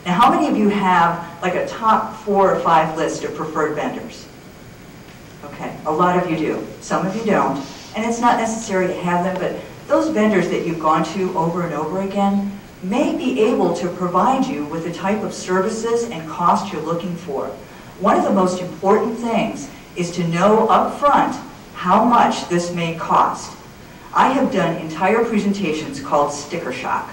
Now, how many of you have like a top 4 or 5 list of preferred vendors? Okay, a lot of you do. Some of you don't. And it's not necessary to have them, but those vendors that you've gone to over and over again may be able to provide you with the type of services and cost you're looking for. One of the most important things is to know up front how much this may cost. I have done entire presentations called sticker shock.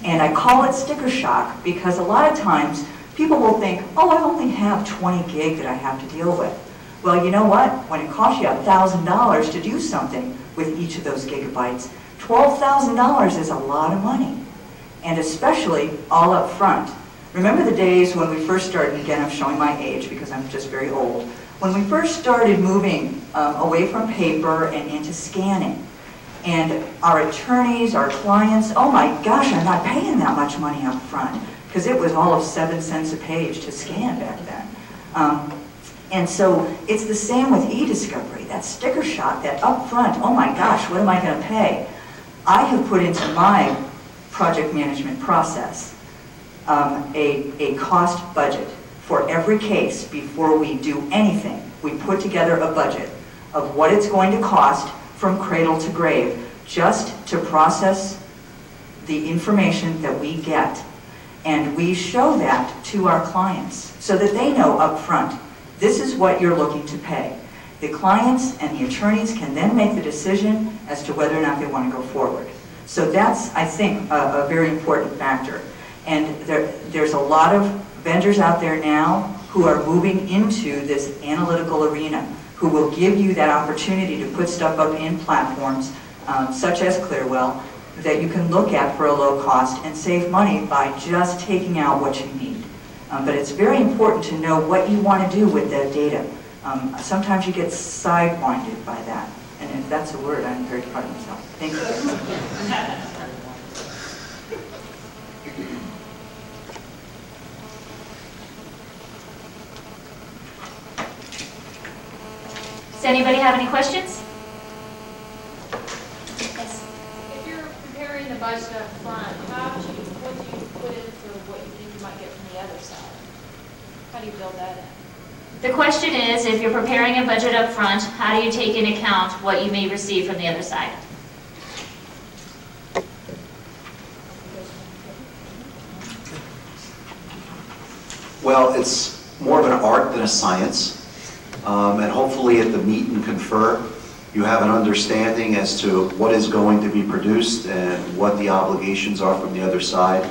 And I call it sticker shock because a lot of times people will think, oh, I only have 20 gig that I have to deal with. Well, you know what? When it costs you $1,000 to do something with each of those gigabytes, $12,000 is a lot of money. And especially all up front. Remember the days when we first started, again I'm showing my age because I'm just very old, when we first started moving away from paper and into scanning. And our attorneys, our clients, oh my gosh, I'm not paying that much money up front because it was all of 7 cents a page to scan back then. And so it's the same with e-discovery, that sticker shock, that up front, oh my gosh, what am I going to pay? I have put into my project management process a cost budget for every case before we do anything. We put together a budget of what it's going to cost from cradle to grave just to process the information that we get. And we show that to our clients so that they know up front, this is what you're looking to pay. The clients and the attorneys can then make the decision as to whether or not they want to go forward. So that's, I think, a very important factor. And there's a lot of vendors out there now who are moving into this analytical arena, who will give you that opportunity to put stuff up in platforms such as Clearwell that you can look at for a low cost and save money by just taking out what you need. But it's very important to know what you want to do with that data. Sometimes you get sidewinded by that. And if that's a word, I'm very proud of myself. Thank you. Does anybody have any questions? Yes. If you're preparing the budget up front, what do you put in for what you think you might get from the other side? How do you build that in? The question is, if you're preparing a budget up front, how do you take into account what you may receive from the other side? Well, it's more of an art than a science. And hopefully at the meet and confer, you have an understanding as to what is going to be produced and what the obligations are from the other side.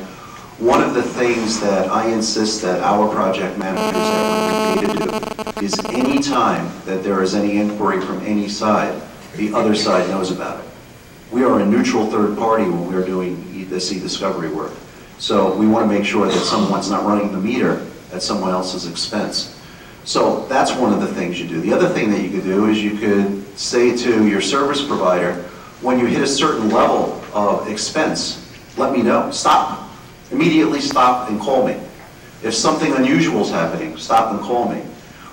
One of the things that I insist that our project managers that we're paid to do is any time that there is any inquiry from any side, the other side knows about it. We are a neutral third party when we're doing this e-discovery work. So we want to make sure that someone's not running the meter at someone else's expense. So that's one of the things you do. The other thing that you could do is you could say to your service provider, when you hit a certain level of expense, let me know. Stop. Immediately stop and call me. If something unusual is happening, stop and call me.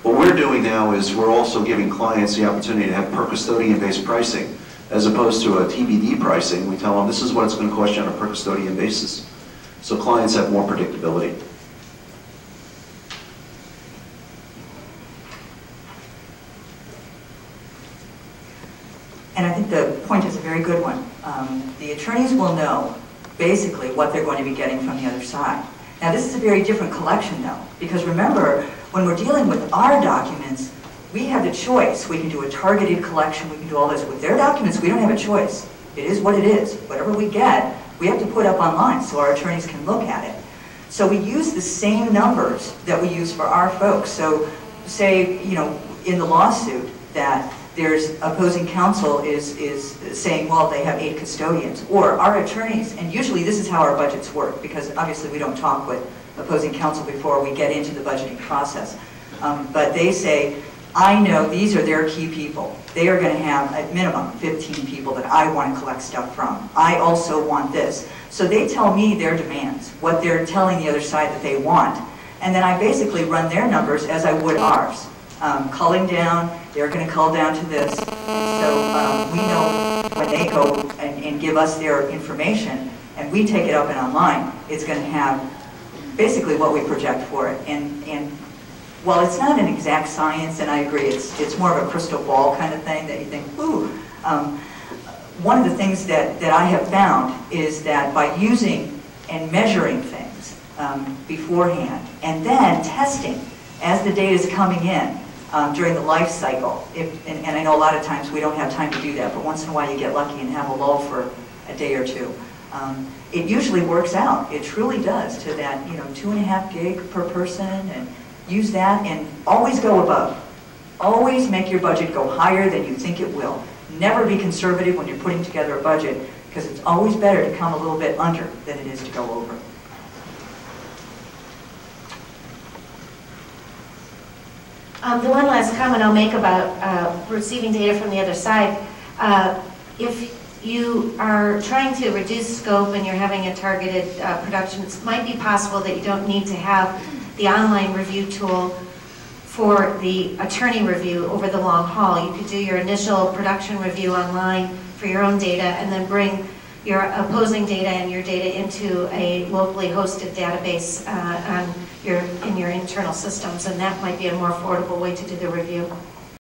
What we're doing now is we're also giving clients the opportunity to have per custodian-based pricing as opposed to a TBD pricing. We tell them this is what it's going to cost you on a per custodian basis. So clients have more predictability. And I think the point is a very good one. The attorneys will know basically what they're going to be getting from the other side. Now this is a very different collection though, because remember, when we're dealing with our documents, we have the choice. We can do a targeted collection, we can do all this. With their documents, we don't have a choice. It is what it is. Whatever we get, we have to put up online so our attorneys can look at it. So we use the same numbers that we use for our folks. So say, you know, in the lawsuit that there's opposing counsel is saying, well, they have 8 custodians, or our attorneys, and usually this is how our budgets work, because obviously we don't talk with opposing counsel before we get into the budgeting process. But they say, I know these are their key people. They are going to have at minimum 15 people that I want to collect stuff from. I also want this. So they tell me their demands, what they're telling the other side that they want, and then I basically run their numbers as I would ours. Culling down, they're going to cull down to this. So we know when they go and give us their information, and we take it up and online, it's going to have basically what we project for it. And while it's not an exact science, and I agree, it's more of a crystal ball kind of thing that you think, ooh. One of the things that I have found is that by using and measuring things beforehand, and then testing as the data is coming in during the life cycle, and I know a lot of times we don't have time to do that, but once in a while you get lucky and have a lull for a day or two. It usually works out. It truly does to that, 2.5 gig per person, and use that and always go above. Always make your budget go higher than you think it will. Never be conservative when you're putting together a budget, because it's always better to come a little bit under than it is to go over. The one last comment I'll make about receiving data from the other side, if you are trying to reduce scope and you're having a targeted production, it might be possible that you don't need to have the online review tool for the attorney review over the long haul. You could do your initial production review online for your own data and then bring your opposing data and your data into a locally hosted database in your internal systems, and that might be a more affordable way to do the review.